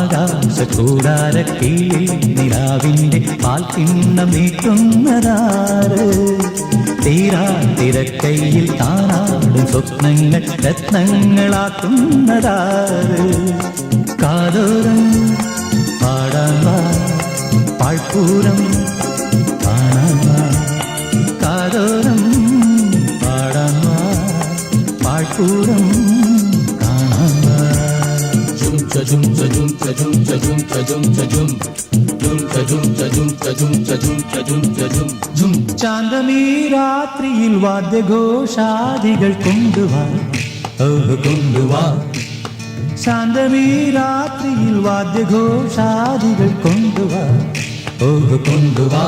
ആകാശകൂടാരക്കീഴിൽ നിലാവിൻ്റെ പാൽക്കിണ്ണം നീട്ടുന്നതാര്? തിരക്കൈയിൽ താനാടും സ്വപ്നങ്ങൾ രത്നങ്ങളാക്കുന്നതാര്? കാതോരം പാടാൻ വാ, പാഴ്പൂരം കാണാൻ വാ. കാതോരം പാടാൻ വാ, പാഴ്പൂരം കാണാൻ വാ. ചാന്തമീ രാത്രിയിൽ വാദ്യഘോഷാദികൾ കൊണ്ടുവാ, കൊണ്ടുവാ. ശാന്തമീ രാത്രിയിൽ വാദ്യഘോഷാദികൾ കൊണ്ടുവാ, കൊണ്ടുവാ.